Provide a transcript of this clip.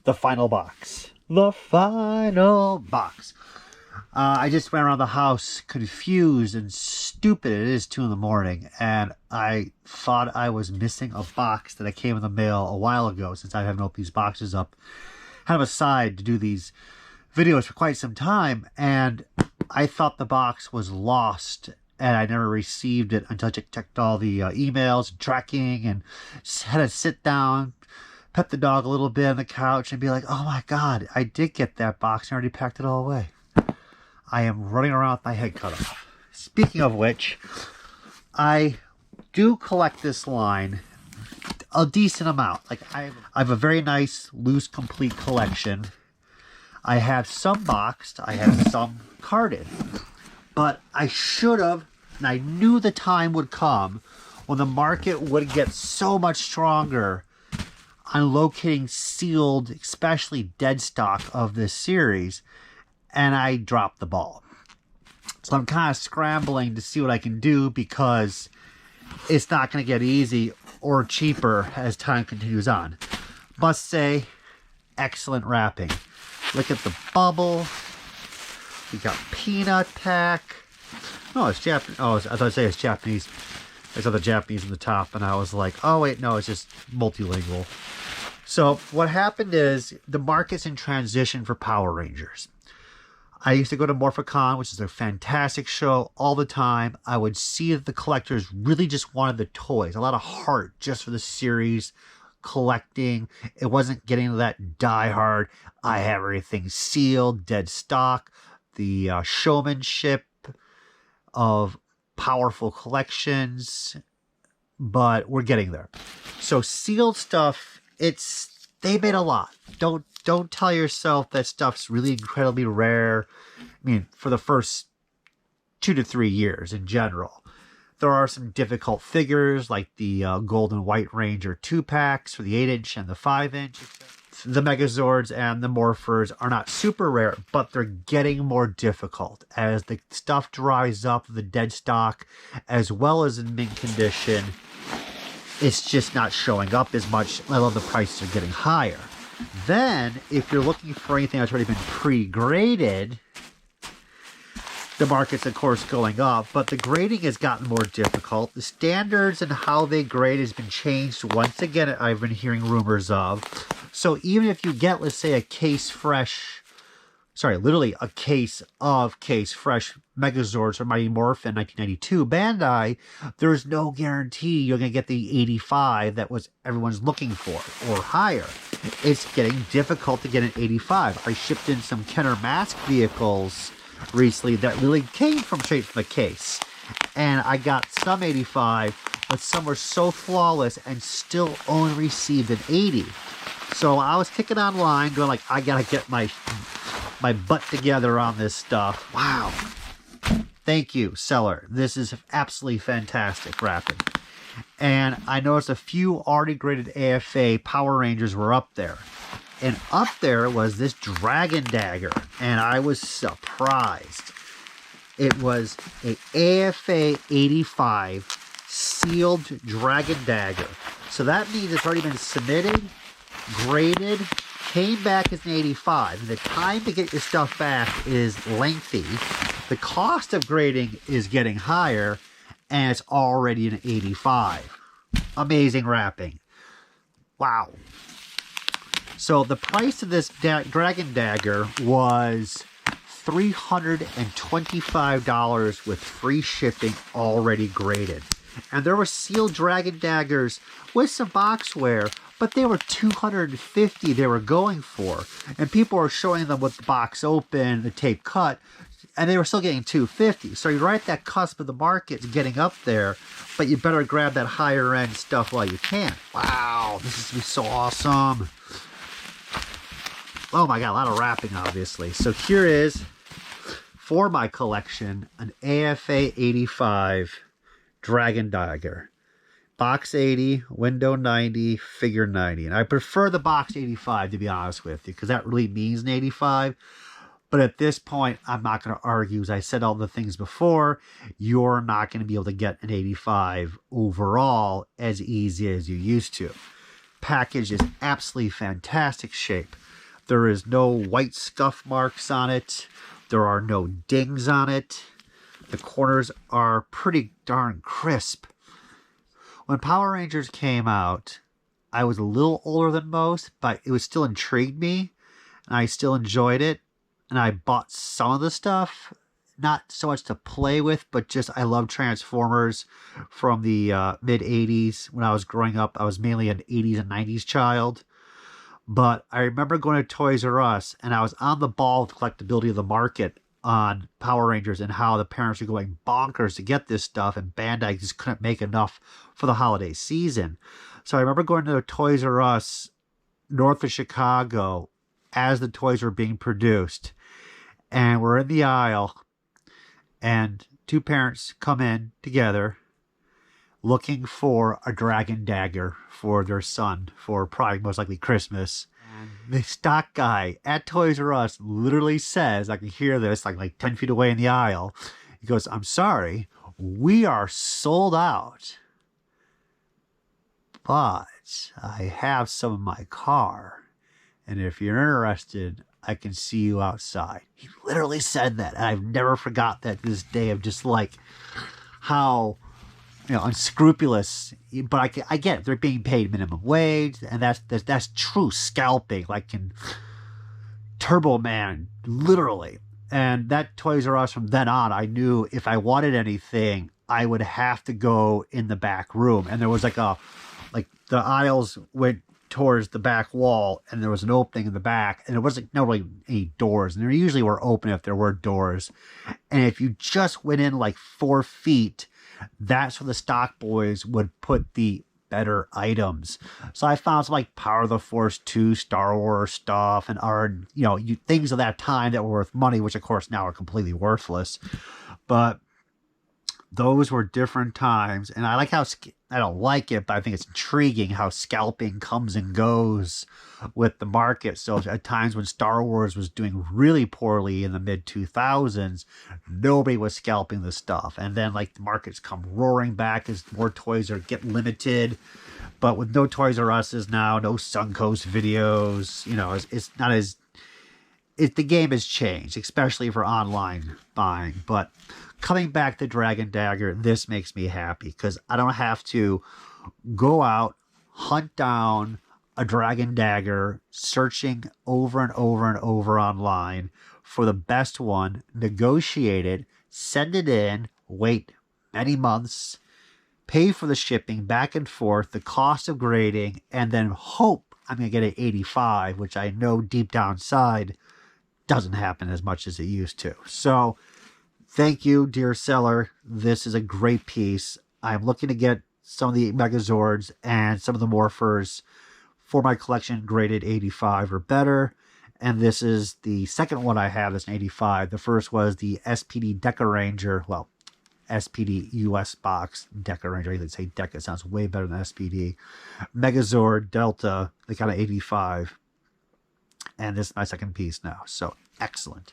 the final box. The final box. I just went around the house confused and stupid. It is 2 in the morning, and I thought I was missing a box that I came in the mail a while ago, since I haven't opened these boxes up. Kind of aside to do these videos for quite some time, and I thought the box was lost, and I never received it until I checked all the emails, tracking, and had to sit down, pet the dog a little bit on the couch, and be like, oh my god, I did get that box and already packed it all away. I am running around with my head cut off. Speaking of which, I do collect this line a decent amount. Like I have a very nice, loose, complete collection. I have some boxed, I have some carded. But I should have, and I knew the time would come when the market would get so much stronger on locating sealed, especially dead stock of this series, and I dropped the ball. So I'm kind of scrambling to see what I can do, because it's not going to get easy or cheaper as time continues on. Must say, excellent wrapping. Look at the bubble. We got peanut pack. Oh, it's Japanese. Oh, I thought I'd say it's Japanese. I saw the Japanese on the top, and I was like, oh wait, no, it's just multilingual. So what happened is the market's in transition for Power Rangers. I used to go to Morphin, which is a fantastic show, all the time. I would see that the collectors really just wanted the toys. A lot of heart just for the series, collecting. It wasn't getting to that die-hard, I have everything sealed, dead stock. The showmanship of powerful collections. But we're getting there. So sealed stuff, they made a lot. Don't tell yourself that stuff's really incredibly rare. I mean, for the first 2 to 3 years in general. There are some difficult figures like the Gold and White Ranger 2-packs for the 8-inch and the 5-inch. The Megazords and the Morphers are not super rare, but they're getting more difficult as the stuff dries up, the dead stock, as well as in mint condition. It's just not showing up as much, let alone the prices are getting higher. Then, if you're looking for anything that's already been pre-graded, the market's, of course, going up, but the grading has gotten more difficult. The standards and how they grade has been changed once again, I've been hearing rumors of. So even if you get, let's say, literally a case of Case Fresh Megazords or Mighty Morphin 1992 Bandai, there's no guarantee you're going to get the 85 that was everyone's looking for, or higher. It's getting difficult to get an 85. I shipped in some Kenner Mask vehicles recently that really came straight from the case. And I got some 85, but some were so flawless and still only received an 80. So I was kicking online, going like, I gotta get my butt together on this stuff. Wow. Thank you, seller. This is absolutely fantastic wrapping. And I noticed a few already graded AFA Power Rangers were up there. And up there was this Dragon Dagger. And I was surprised. It was a AFA 85 sealed Dragon Dagger. So that means it's already been submitted, graded, came back as an 85. And the time to get your stuff back is lengthy. The cost of grading is getting higher, and it's already an 85. Amazing wrapping. Wow. So the price of this Dragon Dagger was $325 with free shipping, already graded. And there were sealed Dragon Daggers with some boxware, but they were $250 they were going for. And people were showing them with the box open, the tape cut, and they were still getting $250. So you're right at that cusp of the market getting up there, but you better grab that higher end stuff while you can. Wow, this is going to be so awesome. Oh my god, a lot of wrapping, obviously. So here is, for my collection, an AFA 85 Dragon Dagger. Box 80, window 90, figure 90. And I prefer the box 85, to be honest with you, because that really means an 85. But at this point, I'm not going to argue. As I said all the things before, you're not going to be able to get an 85 overall as easy as you used to. package is absolutely fantastic shape. There is no white scuff marks on it. There are no dings on it. The corners are pretty darn crisp. When Power Rangers came out, I was a little older than most, but it was still intrigued me, and I still enjoyed it. And I bought some of the stuff, not so much to play with, but just I love Transformers from the mid-'80s. When I was growing up, I was mainly an 80s and 90s child. But I remember going to Toys R Us, and I was on the ball with the collectability of the market on Power Rangers and how the parents were going bonkers to get this stuff, and Bandai just couldn't make enough for the holiday season. So I remember going to Toys R Us north of Chicago as the toys were being produced, and we're in the aisle, and two parents come in together looking for a Dragon Dagger for their son for probably most likely Christmas. And the stock guy at Toys R Us literally says, I can hear this like 10 feet away in the aisle. He goes, "I'm sorry, we are sold out, but I have some in my car. And if you're interested, I can see you outside." He literally said that. And I've never forgot that to this day, of just like how, unscrupulous. But I get it. They're being paid minimum wage, and that's true scalping, like in Turbo Man, literally. And that Toys R Us, from then on, I knew if I wanted anything, I would have to go in the back room. And there was like the aisles went towards the back wall, and there was an opening in the back, and there wasn't really any doors, and there usually were open if there were doors. And if you just went in like 4 feet, that's where the stock boys would put the better items. So I found some like Power of the Force 2 Star Wars stuff, and things of that time that were worth money, which of course now are completely worthless. But those were different times, and I like how, I don't like it, but I think it's intriguing how scalping comes and goes with the market. So at times when Star Wars was doing really poorly in the mid-2000s, nobody was scalping the stuff. And then like the markets come roaring back as more toys get limited. But with no Toys R Us's now, no Suncoast videos, it's not as... the game has changed, especially for online buying. But coming back to Dragon Dagger, this makes me happy because I don't have to go out, hunt down a Dragon Dagger, searching over and over and over online for the best one, negotiate it, send it in, wait many months, pay for the shipping back and forth, the cost of grading, and then hope I'm going to get an 85, which I know deep down inside doesn't happen as much as it used to. So thank you, dear seller. This is a great piece. I'm looking to get some of the Megazords and some of the Morphers for my collection graded 85 or better. And this is the second one I have that's an 85. The first was the SPD Deca Ranger. Well, SPD US box Deca Ranger. I say Deca sounds way better than SPD. Megazord Delta, they got an 85. And this is my second piece now. So excellent.